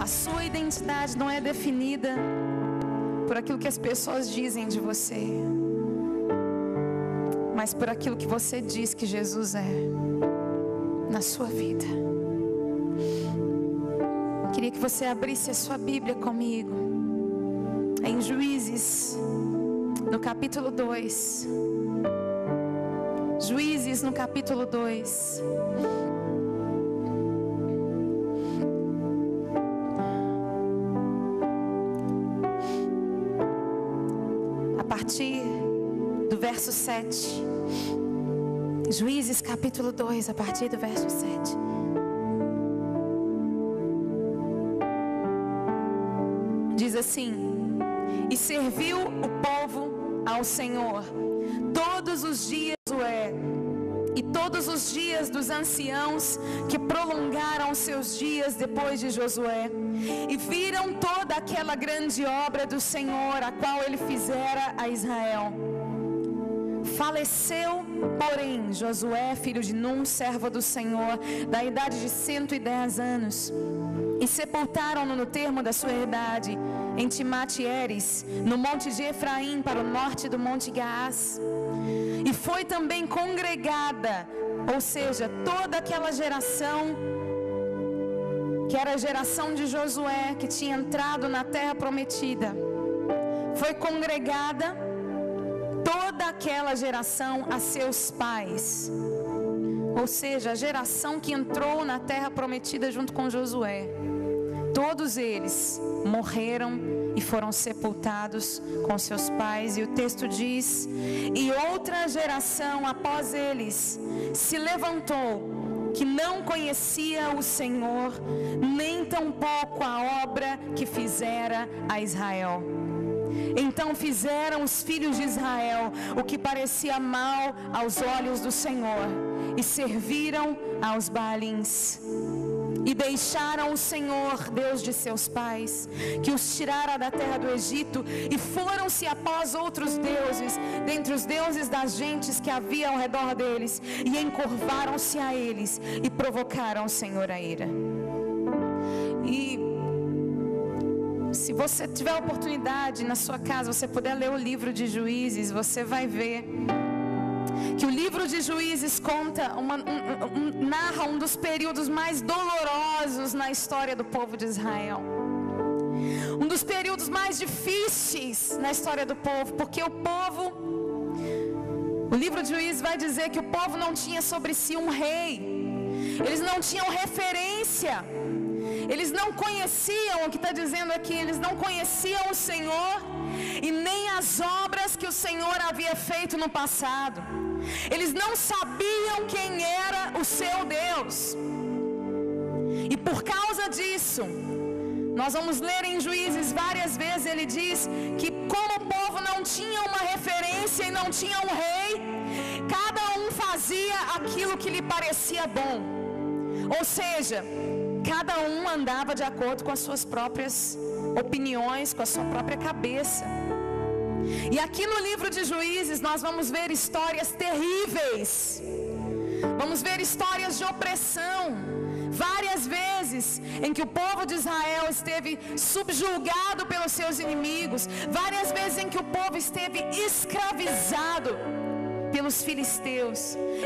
A sua identidade não é definida por aquilo que as pessoas dizem de você, mas por aquilo que você diz que Jesus é na sua vida. Queria que você abrisse a sua Bíblia comigo em Juízes, no capítulo 2. Juízes, no capítulo 2. A partir do verso 7. Juízes, capítulo 2, a partir do verso 7. Diz assim: e serviu o povo ao Senhor todos os dias e todos os dias dos anciãos que prolongaram seus dias depois de Josué, e viram toda aquela grande obra do Senhor, a qual ele fizera a Israel. Faleceu, porém, Josué, filho de Num, servo do Senhor, da idade de 110 anos, e sepultaram-no no termo da sua herdade, em Timate-Heres, no monte de Efraim, para o norte do monte Gaás. E foi também congregada, ou seja, toda aquela geração, que era a geração de Josué, que tinha entrado na terra prometida, foi congregada toda aquela geração a seus pais, ou seja, a geração que entrou na terra prometida junto com Josué. Todos eles morreram e foram sepultados com seus pais. E o texto diz: e outra geração após eles se levantou, que não conhecia o Senhor, nem tampouco a obra que fizera a Israel. Então fizeram os filhos de Israel o que parecia mal aos olhos do Senhor, e serviram aos Baalins. E deixaram o Senhor, Deus de seus pais, que os tirara da terra do Egito, e foram-se após outros deuses, dentre os deuses das gentes que havia ao redor deles, e encurvaram-se a eles, e provocaram o Senhor a ira. E se você tiver a oportunidade na sua casa, você puder ler o livro de Juízes, você vai ver que o livro de Juízes conta, narra um dos períodos mais dolorosos na história do povo de Israel. Um dos períodos mais difíceis na história do povo, porque o livro de Juízes vai dizer que o povo não tinha sobre si um rei. Eles não tinham referência. Eles não conheciam, o que está dizendo aqui, eles não conheciam o Senhor e nem as obras que o Senhor havia feito no passado. Eles não sabiam quem era o seu Deus. E por causa disso, nós vamos ler em Juízes várias vezes, ele diz que como o povo não tinha uma referência e não tinha um rei, cada um fazia aquilo que lhe parecia bom. Ou seja, cada um andava de acordo com as suas próprias opiniões, com a sua própria cabeça. E aqui no livro de Juízes nós vamos ver histórias terríveis. Vamos ver histórias de opressão. Várias vezes em que o povo de Israel esteve subjugado pelos seus inimigos. Várias vezes em que o povo esteve escravizado pelos filisteus.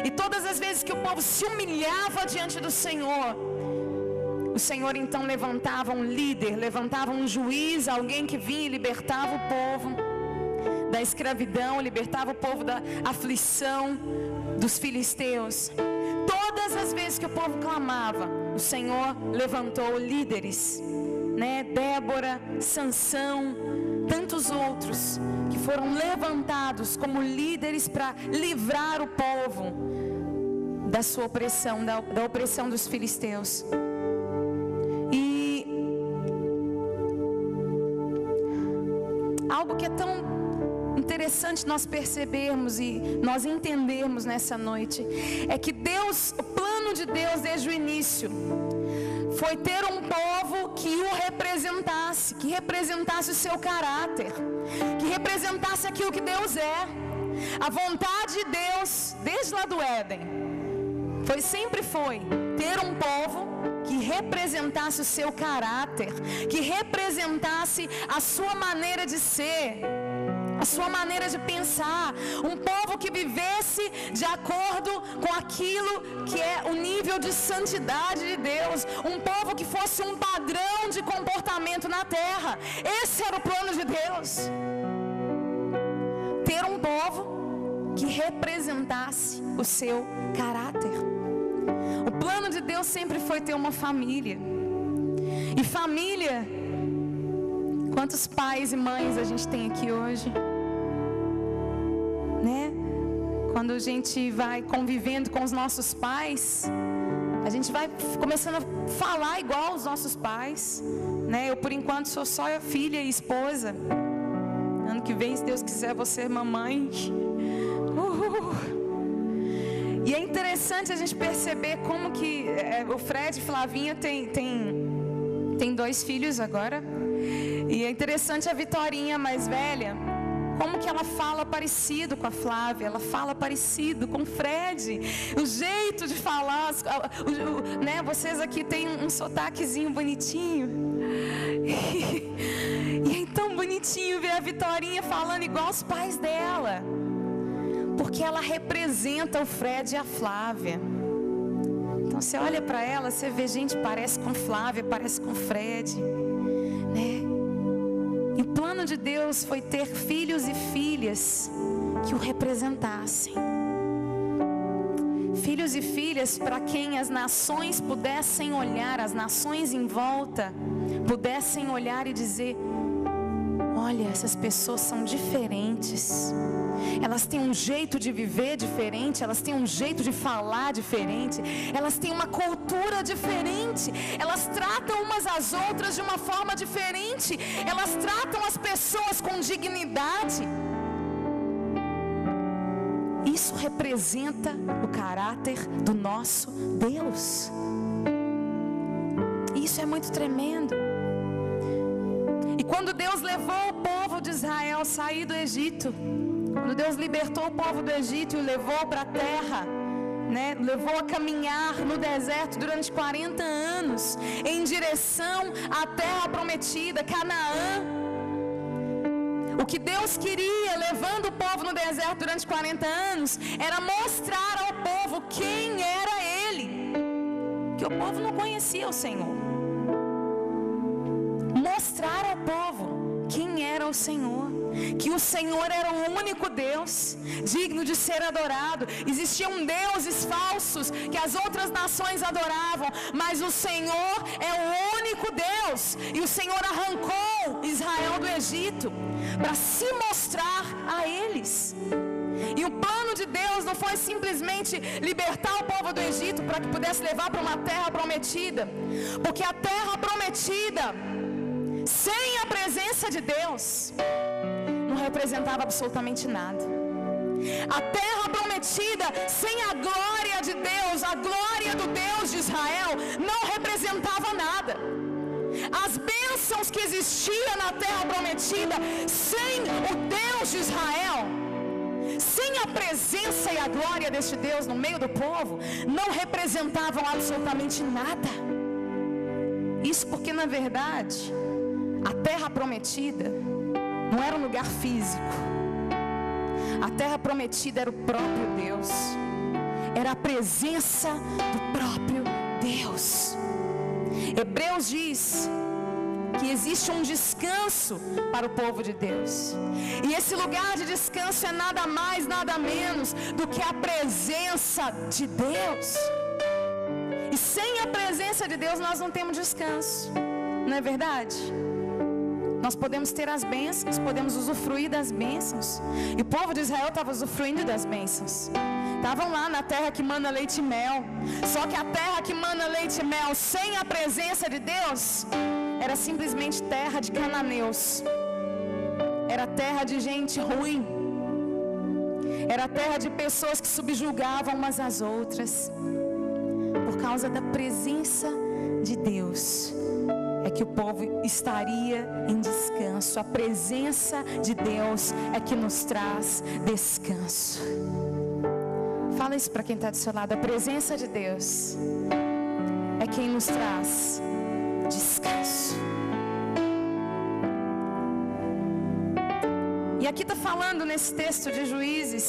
E todas as vezes que o povo se humilhava diante do Senhor, o Senhor então levantava um líder, levantava um juiz, alguém que vinha e libertava o povo da escravidão, libertava o povo da aflição dos filisteus. Todas as vezes que o povo clamava, o Senhor levantou líderes, Débora, Sansão, tantos outros que foram levantados como líderes para livrar o povo da sua opressão, da opressão dos filisteus. E algo que é tão interessante nós percebermos e nós entendermos nessa noite é que Deus, o plano de Deus desde o início foi ter um povo que o representasse, que representasse o seu caráter, que representasse aquilo que Deus é. A vontade de Deus, desde lá do Éden, foi que o povo, o povo de Israel, fosse um povo que representasse aquilo que Deus é. A vontade de Deus, desde lá do Éden, foi que o povo, o povo de Israel fosse um povo que representasse aquilo que Deus é. A vontade de Deus, desde lá do Éden, foi que o povo de Israel fosse um povo que representasse aquilo que Deus é. sempre foi ter um povo que representasse o seu caráter, que representasse a sua maneira de ser, a sua maneira de pensar, um povo que vivesse de acordo com aquilo que é o nível de santidade de Deus, um povo que fosse um padrão de comportamento na terra. Esse era o plano de Deus, ter um povo que representasse o seu caráter. O plano de Deus sempre foi ter uma família. E família, quantos pais e mães a gente tem aqui hoje, né? Quando a gente vai convivendo com os nossos pais, a gente vai começando a falar igual aos nossos pais, né? Eu por enquanto sou só filha e esposa. Ano que vem, se Deus quiser, vou ser mamãe. E é interessante a gente perceber como que o Fred e Flavinha tem 2 filhos agora. E é interessante a Vitorinha mais velha, como que ela fala parecido com a Flávia, ela fala parecido com o Fred, o jeito de falar, né? Vocês aqui têm um sotaquezinho bonitinho. E é tão bonitinho ver a Vitorinha falando igual aos pais dela, porque ela representa o Fred e a Flávia. Então você olha para ela, você vê, gente, parece com Flávia, parece com Fred, né? E o plano de Deus foi ter filhos e filhas que o representassem. Filhos e filhas para quem as nações pudessem olhar, as nações em volta pudessem olhar e dizer: olha, essas pessoas são diferentes. Elas têm um jeito de viver diferente, elas têm um jeito de falar diferente, elas têm uma cultura diferente, elas tratam umas às outras de uma forma diferente, elas tratam as pessoas com dignidade. Isso representa o caráter do nosso Deus. Isso é muito tremendo. E quando Deus levou o povo de Israel a sair do Egito, quando Deus libertou o povo do Egito e o levou para a terra, né, levou a caminhar no deserto durante 40 anos, em direção à terra prometida, Canaã. O que Deus queria, levando o povo no deserto durante 40 anos, era mostrar ao povo quem era Ele, que o povo não conhecia o Senhor. Mostrar ao povo quem era o Senhor, que o Senhor era o único Deus digno de ser adorado. Existiam deuses falsos que as outras nações adoravam, mas o Senhor é o único Deus. E o Senhor arrancou Israel do Egito para se mostrar a eles. E o plano de Deus não foi simplesmente libertar o povo do Egito para que pudesse levar para uma terra prometida, porque a terra prometida sem a presença de Deus não representava absolutamente nada. A terra prometida sem a glória de Deus, a glória do Deus de Israel, não representava nada. As bênçãos que existiam na terra prometida sem o Deus de Israel, sem a presença e a glória deste Deus no meio do povo, não representavam absolutamente nada. Isso porque, na verdade, a terra prometida não era um lugar físico. A terra prometida era o próprio Deus, era a presença do próprio Deus. Hebreus diz que existe um descanso para o povo de Deus, e esse lugar de descanso é nada mais, nada menos do que a presença de Deus. E sem a presença de Deus nós não temos descanso, não é verdade? Nós podemos ter as bênçãos, podemos usufruir das bênçãos. E o povo de Israel estava usufruindo das bênçãos. Estavam lá na terra que mana leite e mel. Só que a terra que mana leite e mel sem a presença de Deus era simplesmente terra de cananeus. Era terra de gente ruim. Era terra de pessoas que subjugavam umas às outras. Por causa da presença de Deus é que o povo estaria em descanso. A presença de Deus é que nos traz descanso. Fala isso para quem está do seu lado. A presença de Deus é quem nos traz descanso. E aqui está falando nesse texto de Juízes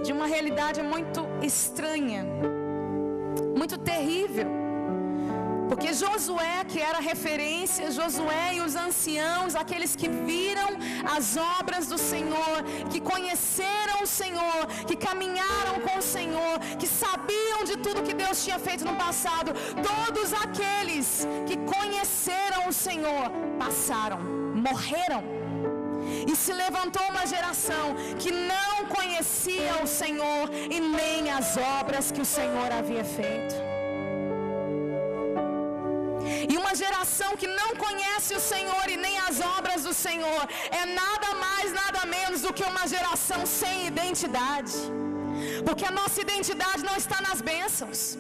de uma realidade muito estranha, muito terrível. Porque Josué, que era referência, Josué e os anciãos, aqueles que viram as obras do Senhor, que conheceram o Senhor, que caminharam com o Senhor, que sabiam de tudo que Deus tinha feito no passado, todos aqueles que conheceram o Senhor, passaram, morreram. E se levantou uma geração que não conhecia o Senhor e nem as obras que o Senhor havia feito. E uma geração que não conhece o Senhor e nem as obras do Senhor é nada mais, nada menos do que uma geração sem identidade. Porque a nossa identidade não está nas bênçãos.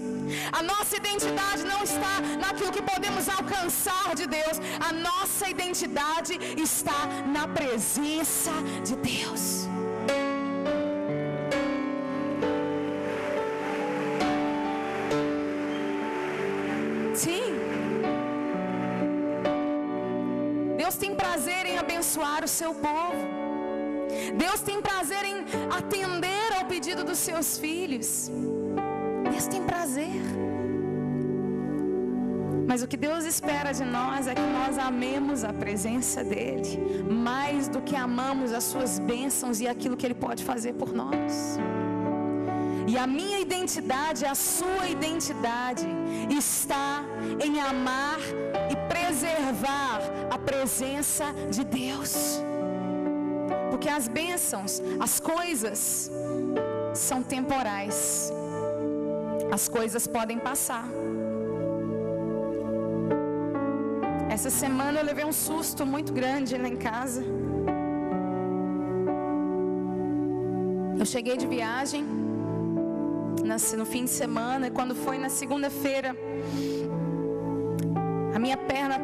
A nossa identidade não está naquilo que podemos alcançar de Deus. A nossa identidade está na presença de Deus. Sim. Deus tem prazer em abençoar o seu povo. Deus tem prazer em atender ao pedido dos seus filhos. Deus tem prazer. Mas o que Deus espera de nós é que nós amemos a presença dEle mais do que amamos as suas bênçãos e aquilo que Ele pode fazer por nós. E a minha identidade, a sua identidade está em amar e preservar a presença de Deus. Porque as bênçãos, as coisas são temporais. As coisas podem passar. Essa semana eu levei um susto muito grande lá em casa. Eu cheguei de viagem no fim de semana, e quando foi na segunda-feira, a minha perna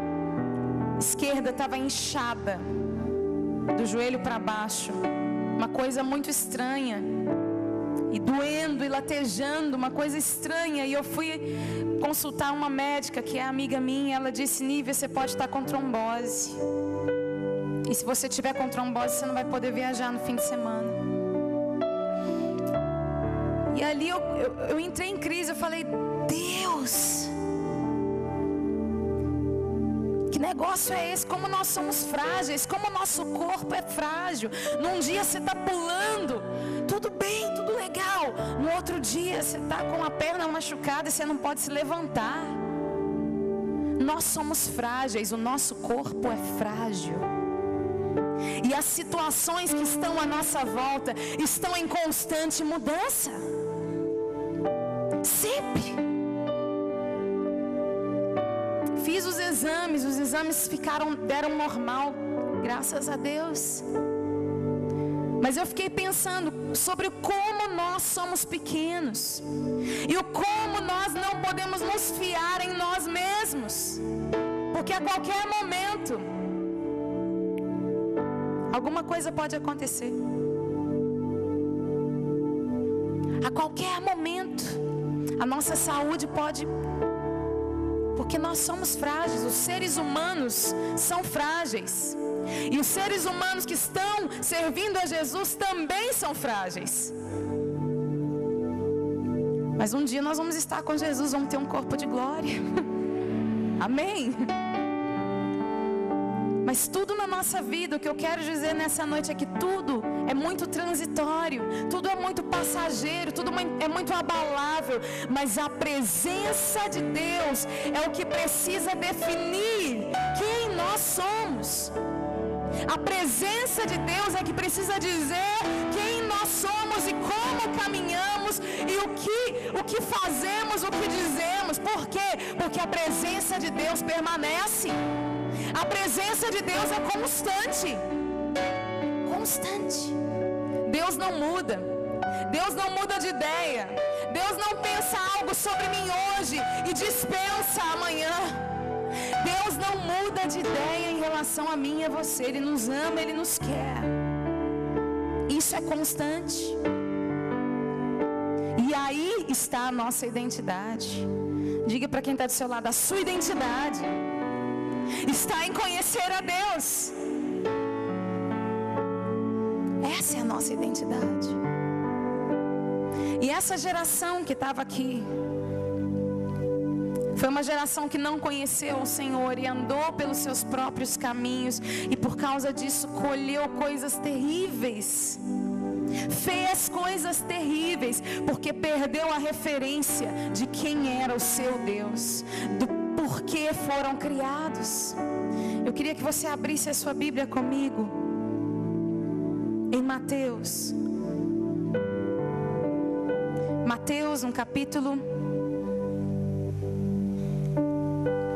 esquerda estava inchada do joelho para baixo, uma coisa muito estranha, e doendo e latejando, uma coisa estranha. E eu fui consultar uma médica que é amiga minha. Ela disse: Nívia, você pode estar com trombose, e se você tiver com trombose, você não vai poder viajar no fim de semana. E ali eu entrei em crise. Eu falei: Deus, que negócio é esse? Como nós somos frágeis, como o nosso corpo é frágil. Num dia você está pulando, tudo bem, tudo legal. No outro dia você está com a perna machucada e você não pode se levantar. Nós somos frágeis, o nosso corpo é frágil. E as situações que estão à nossa volta estão em constante mudança. Sempre. Fiz os exames deram normal, graças a Deus. Mas eu fiquei pensando sobre como nós somos pequenos e o como nós não podemos nos fiar em nós mesmos, porque a qualquer momento alguma coisa pode acontecer. A qualquer momento a nossa saúde pode, porque nós somos frágeis. Os seres humanos são frágeis, e os seres humanos que estão servindo a Jesus também são frágeis. Mas um dia nós vamos estar com Jesus, vamos ter um corpo de glória. Amém? Mas tudo na nossa vida, o que eu quero dizer nessa noite é que tudo é muito transitório, tudo é muito passageiro, tudo é muito abalável. Mas a presença de Deus é o que precisa definir quem nós somos. A presença de Deus é que precisa dizer quem nós somos e como caminhamos e o que fazemos, o que dizemos. Por quê? Porque a presença de Deus permanece. A presença de Deus é constante. Constante. Deus não muda. Deus não muda de ideia. Deus não pensa algo sobre mim hoje e dispensa amanhã. Deus não muda de ideia em relação a mim e a você. Ele nos ama, Ele nos quer. Isso é constante. E está a nossa identidade. Diga para quem está do seu lado: a sua identidade está em conhecer a Deus. Essa é a nossa identidade. E essa geração que estava aqui foi uma geração que não conheceu o Senhor e andou pelos seus próprios caminhos, e por causa disso colheu coisas terríveis, fez coisas terríveis, porque perdeu a referência de quem era o seu Deus, do porquê foram criados. Eu queria que você abrisse a sua Bíblia comigo em Mateus no capítulo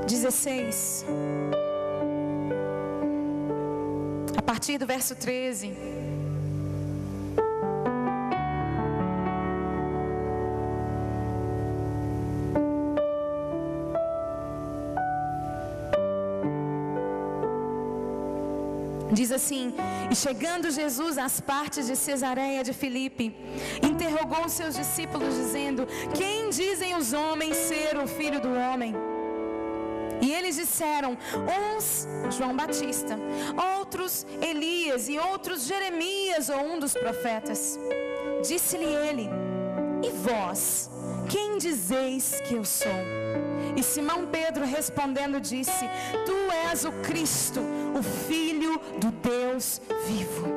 16, a partir do verso 13. Diz assim: e chegando Jesus às partes de Cesareia de Filipe, interrogou os seus discípulos dizendo: quem dizem os homens ser o Filho do Homem? E eles disseram: uns João Batista, outros Elias, e outros Jeremias ou um dos profetas. Disse-lhe ele: e vós, quem dizeis que eu sou? E Simão Pedro respondendo disse: tu és o Cristo, o Filho do Deus vivo.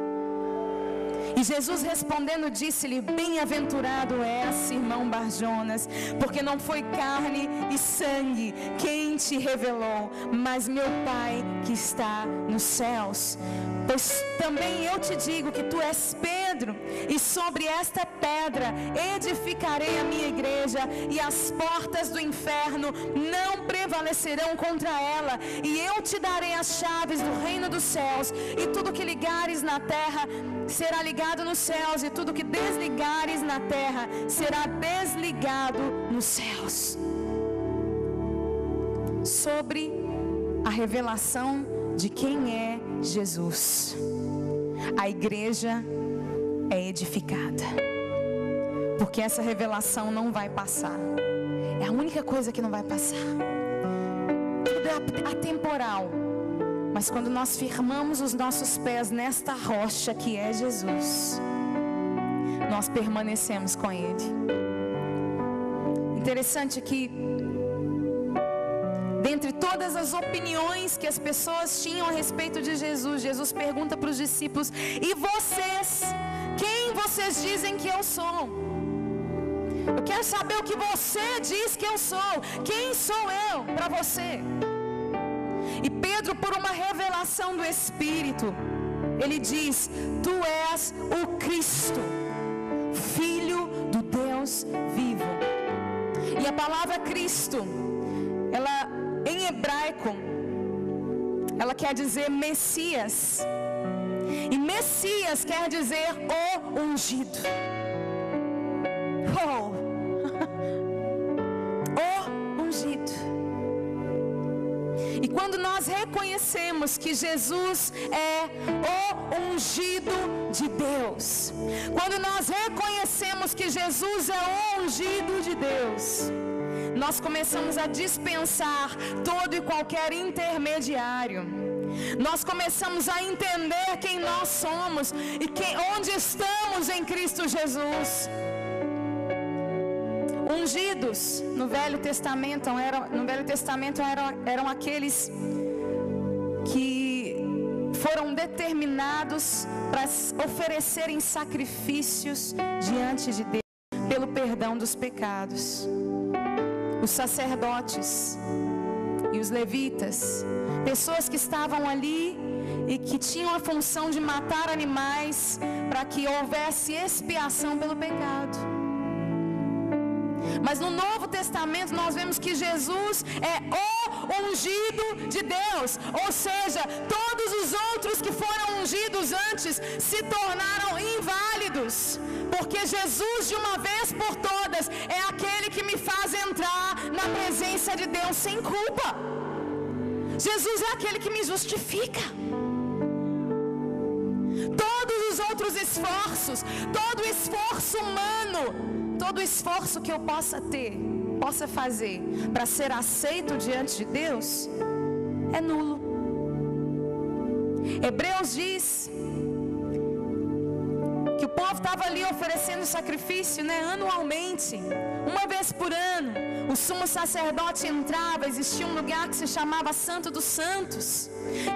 E Jesus respondendo disse-lhe: bem-aventurado és, Simão Barjonas, porque não foi carne e sangue quem te revelou, mas meu Pai que está nos céus. Pois também eu te digo que tu és Pedro, e sobre esta pedra edificarei a minha igreja, e as portas do inferno não prevalecerão contra ela. E eu te darei as chaves do reino dos céus, e tudo que ligares na terra será ligado nos céus, e tudo que desligares na terra será desligado nos céus. Sobre a revelação de quem é Jesus, a igreja é edificada, porque essa revelação não vai passar. É a única coisa que não vai passar. Tudo é atemporal, mas quando nós firmamos os nossos pés nesta rocha que é Jesus, nós permanecemos com Ele. Interessante que, dentre todas as opiniões que as pessoas tinham a respeito de Jesus, Jesus pergunta para os discípulos: e vocês? Quem vocês dizem que eu sou? Eu quero saber o que você diz que eu sou. Quem sou eu para você? E Pedro, por uma revelação do Espírito, ele diz: tu és o Cristo, Filho do Deus vivo. E a palavra Cristo, ela em hebraico, ela quer dizer Messias. E Messias quer dizer o ungido. Oh. O ungido. E quando nós reconhecemos que Jesus é o ungido de Deus, quando nós reconhecemos que Jesus é o ungido de Deus, nós começamos a dispensar todo e qualquer intermediário. Nós começamos a entender quem nós somos e onde estamos em Cristo Jesus. Ungidos no Velho Testamento eram aqueles que foram determinados para oferecerem sacrifícios diante de Deus pelo perdão dos pecados. Os sacerdotes e os levitas, pessoas que estavam ali e que tinham a função de matar animais para que houvesse expiação pelo pecado. Mas no Novo Testamento nós vemos que Jesus é o ungido de Deus, ou seja, todos os outros que foram ungidos antes se tornaram inválidos, porque Jesus de uma vez por todas é aquele que me faz entrar na presença de Deus sem culpa. Jesus é aquele que me justifica. Todos os outros esforços, todo esforço humano, todo esforço que eu possa fazer para ser aceito diante de Deus, é nulo. Hebreus diz que o povo estava ali oferecendo sacrifício, anualmente, uma vez por ano. O sumo sacerdote entrava, existia um lugar que se chamava Santo dos Santos,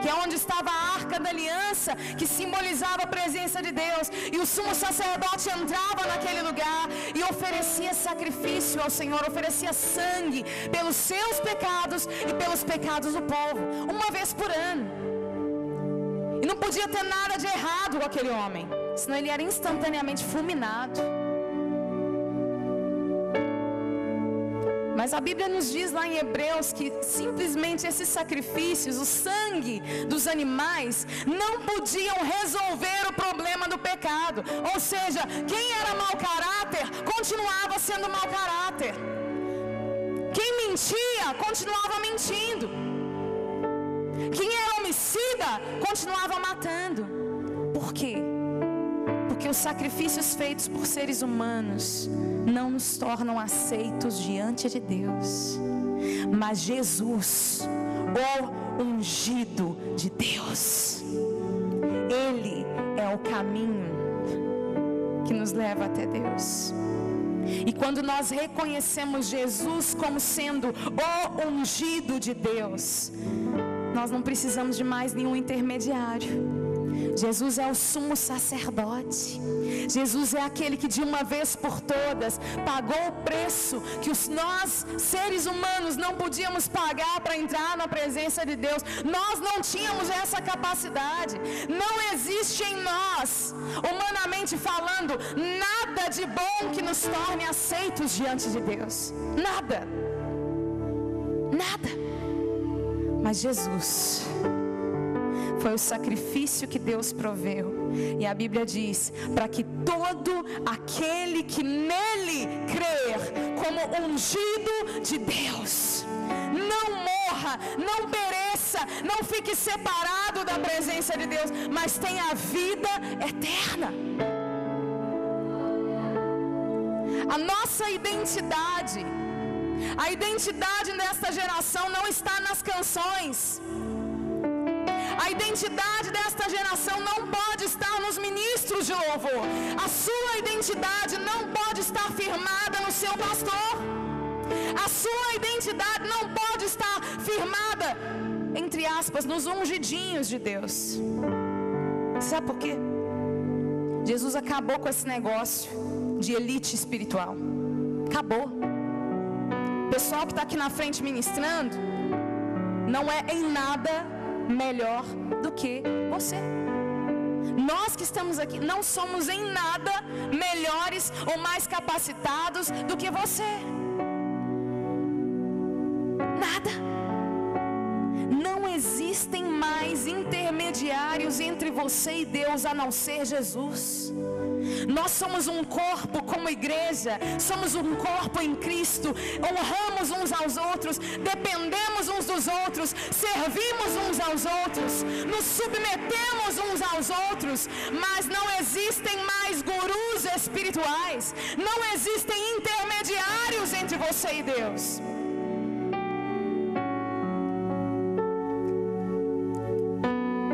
que é onde estava a Arca da Aliança, que simbolizava a presença de Deus. E o sumo sacerdote entrava naquele lugar e oferecia sacrifício ao Senhor, oferecia sangue pelos seus pecados e pelos pecados do povo, uma vez por ano. E não podia ter nada de errado com aquele homem, senão ele era instantaneamente fulminado. Mas a Bíblia nos diz lá em Hebreus que simplesmente esses sacrifícios, o sangue dos animais, não podiam resolver o problema do pecado. Ou seja, quem era mau caráter, continuava sendo mau caráter. Quem mentia, continuava mentindo. Quem era homicida, continuava matando. Por quê? Porque os sacrifícios feitos por seres humanos não nos tornam aceitos diante de Deus. Mas Jesus, o ungido de Deus, Ele é o caminho que nos leva até Deus. E quando nós reconhecemos Jesus como sendo o ungido de Deus, nós não precisamos de mais nenhum intermediário. Jesus é o sumo sacerdote. Jesus é aquele que de uma vez por todas pagou o preço que nós, seres humanos, não podíamos pagar para entrar na presença de Deus. Nós não tínhamos essa capacidade. Não existe em nós, humanamente falando, nada de bom que nos torne aceitos diante de Deus. Nada. Nada. Mas Jesus foi o sacrifício que Deus proveu. E a Bíblia diz, para que todo aquele que nele crer como ungido de Deus, não morra, não pereça, não fique separado da presença de Deus, mas tenha a vida eterna. A nossa identidade, a identidade desta geração não está nas canções. A identidade desta geração não pode estar nos ministros de louvor. A sua identidade não pode estar firmada no seu pastor. A sua identidade não pode estar firmada, entre aspas, nos ungidinhos de Deus. Sabe por quê? Jesus acabou com esse negócio de elite espiritual. Acabou. O pessoal que está aqui na frente ministrando não é em nada melhor do que você. Nós que estamos aqui não somos em nada melhores ou mais capacitados do que você. Nada. Não existem mais intermediários entre você e Deus a não ser Jesus. Nós somos um corpo como igreja, somos um corpo em Cristo, honramos uns aos outros, dependemos uns dos outros, servimos uns aos outros, nos submetemos uns aos outros, mas não existem mais gurus espirituais, não existem intermediários entre você e Deus.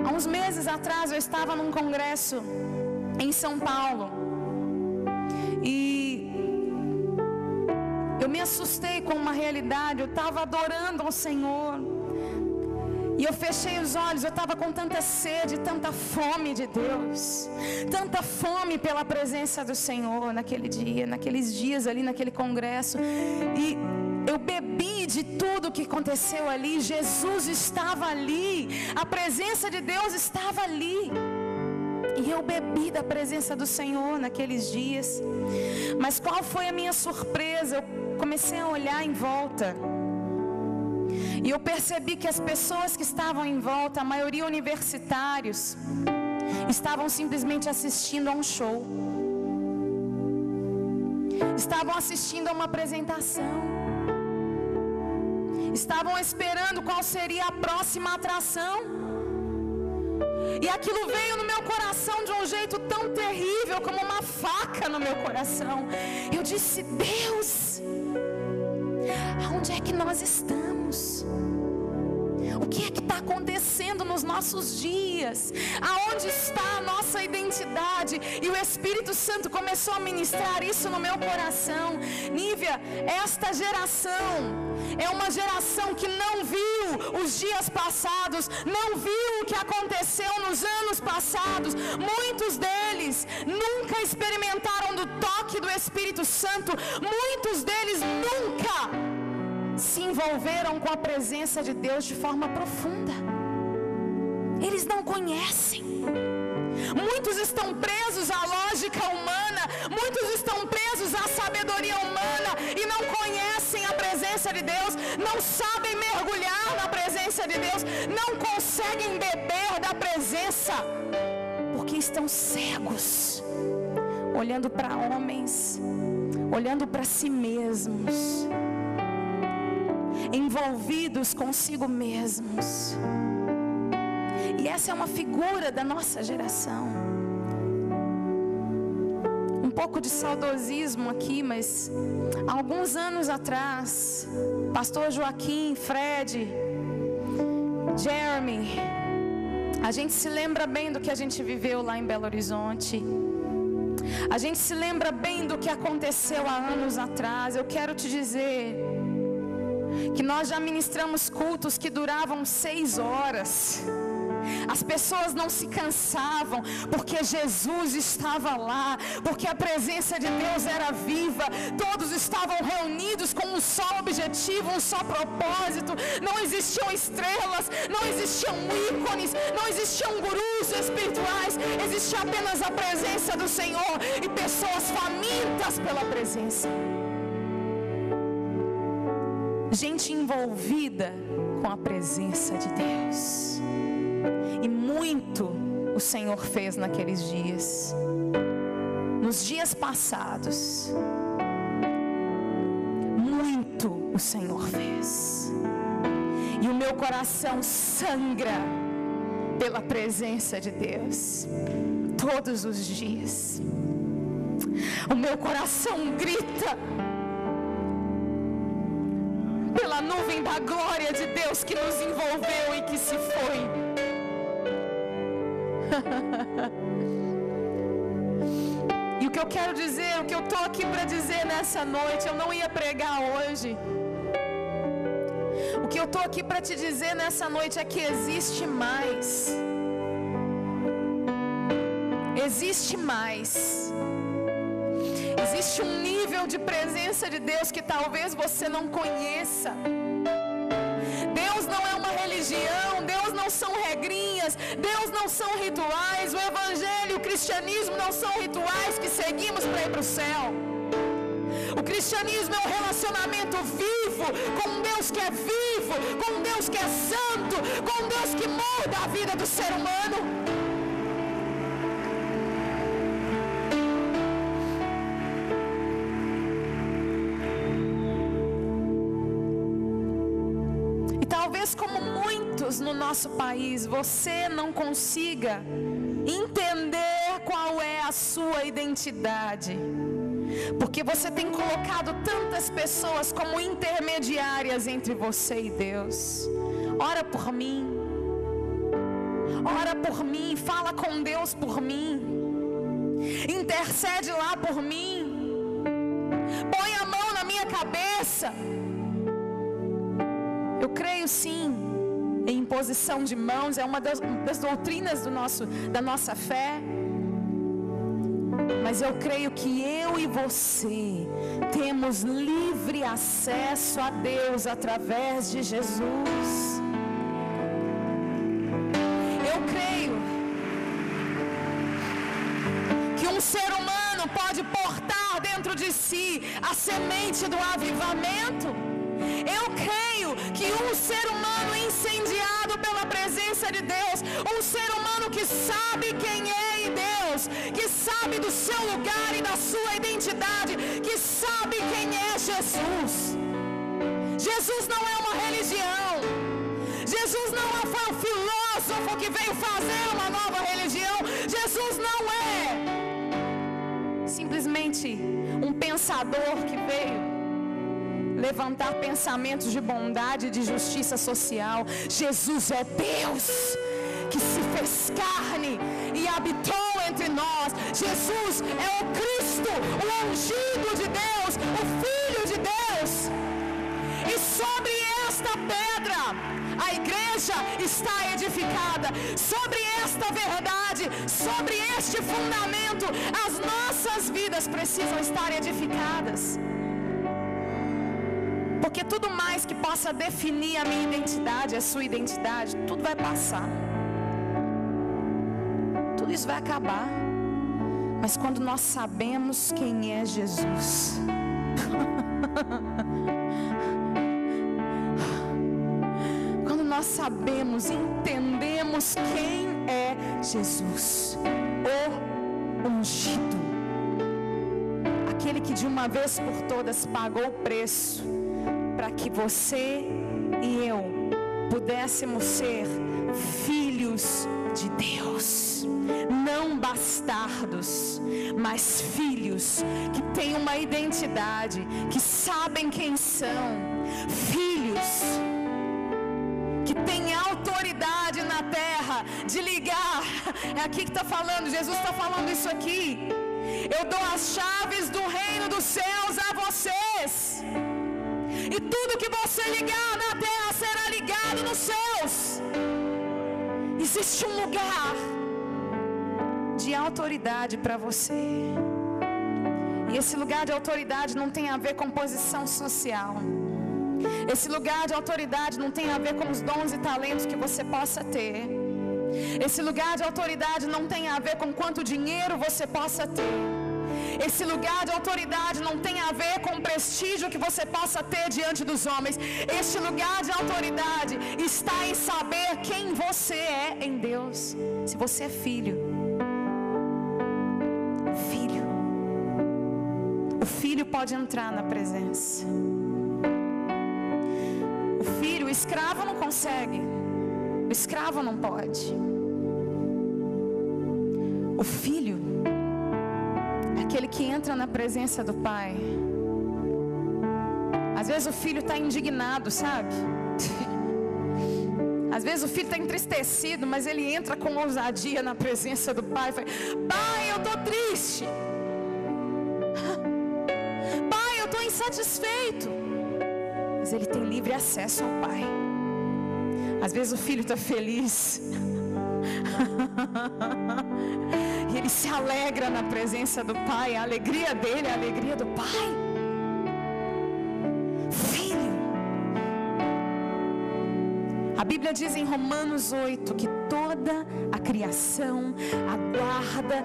Há uns meses atrás eu estava num congresso em São Paulo, e eu me assustei com uma realidade. Eu estava adorando ao Senhor, e eu fechei os olhos. Eu estava com tanta sede, tanta fome de Deus, tanta fome pela presença do Senhor naquele dia, naqueles dias ali naquele congresso, e eu bebi de tudo que aconteceu ali. Jesus estava ali, a presença de Deus estava ali. E eu bebi da presença do Senhor naqueles dias. Mas qual foi a minha surpresa? Eu comecei a olhar em volta, e eu percebi que as pessoas que estavam em volta, a maioria universitários, estavam simplesmente assistindo a um show. Estavam assistindo a uma apresentação. Estavam esperando qual seria a próxima atração. E aquilo veio no meu coração de um jeito sentimento tão terrível como uma faca no meu coração. Eu disse: Deus, aonde é que nós estamos? O que é que está acontecendo nos nossos dias? Aonde está a nossa identidade? E o Espírito Santo começou a ministrar isso no meu coração. Nívia, esta geração é uma geração que não viu os dias passados, não viu o que aconteceu nos anos passados. Muitos deles nunca experimentaram do toque do Espírito Santo. Muitos deles nunca se envolveram com a presença de Deus de forma profunda. Eles não conhecem. Muitos estão presos à lógica humana, muitos estão presos à sabedoria humana e não conhecem a presença de Deus, não sabem mergulhar na presença de Deus, não conseguem beber da presença, porque estão cegos, olhando para homens, olhando para si mesmos, envolvidos consigo mesmos. E essa é uma figura da nossa geração. Um pouco de saudosismo aqui, mas há alguns anos atrás, pastor Joaquim, Fred, Jeremy, a gente se lembra bem do que a gente viveu lá em Belo Horizonte. A gente se lembra bem do que aconteceu há anos atrás. Eu quero te dizer que nós já ministramos cultos que duravam 6 horas. As pessoas não se cansavam, porque Jesus estava lá, porque a presença de Deus era viva. Todos estavam reunidos com um só objetivo, um só propósito. Não existiam estrelas, não existiam ícones, não existiam gurus espirituais. Existia apenas a presença do Senhor e pessoas famintas pela presença. Gente envolvida com a presença de Deus. E muito o Senhor fez naqueles dias. Nos dias passados, muito o Senhor fez. E o meu coração sangra pela presença de Deus todos os dias. O meu coração grita pela nuvem da glória de Deus que nos envolveu e que se foi. E o que eu quero dizer, o que eu estou aqui para dizer nessa noite, eu não ia pregar hoje. O que eu estou aqui para te dizer nessa noite é que existe mais. Existe mais. Existe um nível de presença de Deus que talvez você não conheça. Deus não é uma religião, Deus não são regrinhas, Deus não são rituais, o Evangelho, o cristianismo não são rituais que seguimos para ir para o céu. O cristianismo é um relacionamento vivo, com um Deus que é vivo, com um Deus que é santo, com um Deus que muda a vida do ser humano. Talvez como muitos no nosso país, você não consiga entender qual é a sua identidade, porque você tem colocado tantas pessoas como intermediárias entre você e Deus. Ora por mim, fala com Deus por mim, intercede lá por mim, põe a mão na minha cabeça. Eu creio sim em imposição de mãos, é uma das doutrinas da nossa fé. Mas eu creio que eu e você temos livre acesso a Deus através de Jesus. Eu creio que um ser humano pode portar dentro de si a semente do avivamento. Eu creio que um ser humano incendiado pela presença de Deus, um ser humano que sabe quem é em Deus, que sabe do seu lugar e da sua identidade, que sabe quem é Jesus. Jesus não é uma religião. Jesus não foi um filósofo que veio fazer uma nova religião. Jesus não é simplesmente um pensador que veio levantar pensamentos de bondade e de justiça social. Jesus é Deus que se fez carne e habitou entre nós. Jesus é o Cristo, o ungido de Deus, o Filho de Deus. E sobre esta pedra a igreja está edificada. Sobre esta verdade, sobre este fundamento, as nossas vidas precisam estar edificadas. Porque tudo mais que possa definir a minha identidade, a sua identidade, tudo vai passar. Tudo isso vai acabar. Mas quando nós sabemos quem é Jesus, quando nós sabemos, entendemos quem é Jesus, o ungido, aquele que de uma vez por todas pagou o preço para que você e eu pudéssemos ser filhos de Deus, não bastardos, mas filhos que têm uma identidade, que sabem quem são, filhos que têm autoridade na terra de ligar. É aqui que está falando, Jesus está falando isso aqui. Eu dou as chaves do reino dos céus a vocês, e tudo que você ligar na terra será ligado nos céus. Existe um lugar de autoridade para você. E esse lugar de autoridade não tem a ver com posição social. Esse lugar de autoridade não tem a ver com os dons e talentos que você possa ter. Esse lugar de autoridade não tem a ver com quanto dinheiro você possa ter. Esse lugar de autoridade não tem a ver com o prestígio que você possa ter diante dos homens. Este lugar de autoridade está em saber quem você é em Deus. Se você é filho. Filho. O filho pode entrar na presença. O filho, o escravo não consegue. O escravo não pode. O filho, aquele que entra na presença do Pai. Às vezes o filho está indignado, sabe? Às vezes o filho está entristecido, mas ele entra com ousadia na presença do Pai e fala: Pai, eu estou triste. Pai, eu estou insatisfeito. Mas ele tem livre acesso ao Pai. Às vezes o filho está feliz. E ele se alegra na presença do Pai. A alegria dele é a alegria do Pai. Filho. A Bíblia diz em Romanos 8 que toda a criação aguarda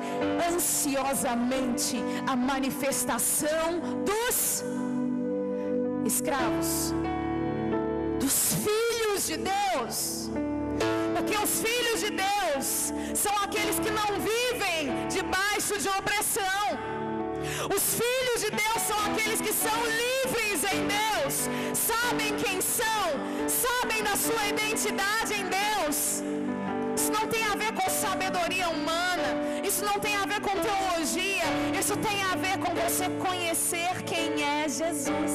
ansiosamente a manifestação dos escravos, dos filhos de Deus. Porque os filhos de Deus são aqueles que não vivem debaixo de opressão. Os filhos de Deus são aqueles que são livres em Deus, sabem quem são, sabem da sua identidade em Deus. Isso não tem a ver com sabedoria humana, isso não tem a ver com teologia, isso tem a ver com você conhecer quem é Jesus.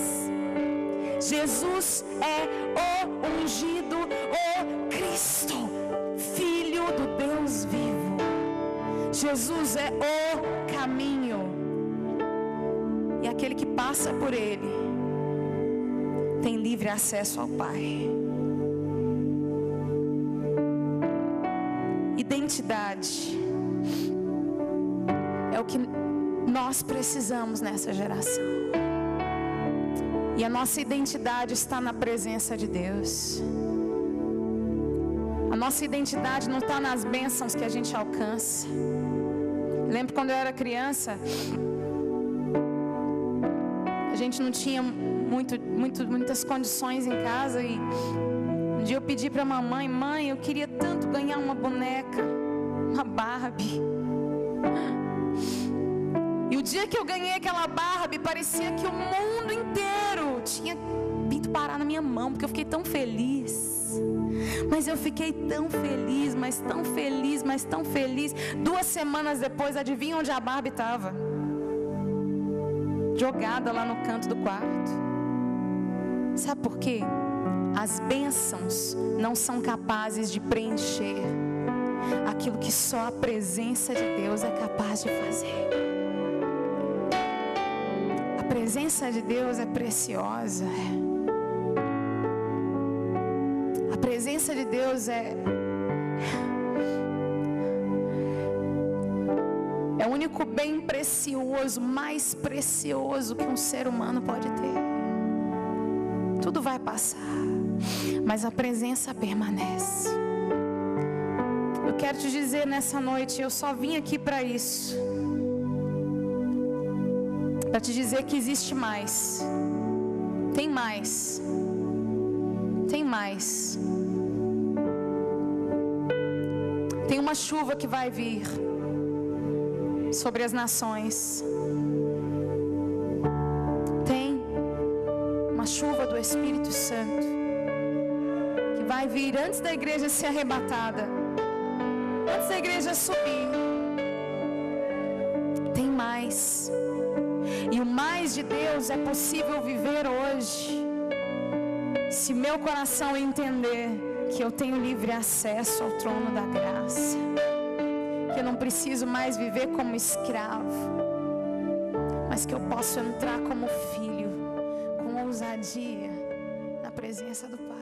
Jesus é o ungido, o Cristo, Filho do Deus vivo. Jesus é o caminho. E aquele que passa por ele tem livre acesso ao Pai. Identidade é o que nós precisamos nessa geração. E a nossa identidade está na presença de Deus. A nossa identidade não está nas bênçãos que a gente alcança. Lembro quando eu era criança, a gente não tinha muitas condições em casa. E um dia eu pedi para a mamãe: mãe, eu queria tanto ganhar uma boneca, uma Barbie. E o dia que eu ganhei aquela Barbie, parecia que o mundo inteiro tinha vindo parar na minha mão, porque eu fiquei tão feliz. Mas eu fiquei tão feliz, mas tão feliz, mas tão feliz. 2 semanas depois, adivinha onde a Barbie estava? jogada lá no canto do quarto. Sabe por quê? As bênçãos não são capazes de preencher aquilo que só a presença de Deus é capaz de fazer. A presença de Deus é preciosa. A presença de Deus é o único bem precioso, mais precioso que um ser humano pode ter. Tudo vai passar, mas a presença permanece. Eu quero te dizer nessa noite, eu só vim aqui para isso, para te dizer que existe mais. Tem mais. Tem mais. Tem uma chuva que vai vir sobre as nações. Tem uma chuva do Espírito Santo que vai vir antes da igreja ser arrebatada, antes da igreja subir. Tem mais. E o mais de Deus é possível viver hoje, se meu coração entender que eu tenho livre acesso ao trono da graça, que eu não preciso mais viver como escravo, mas que eu posso entrar como filho, com ousadia, na presença do Pai.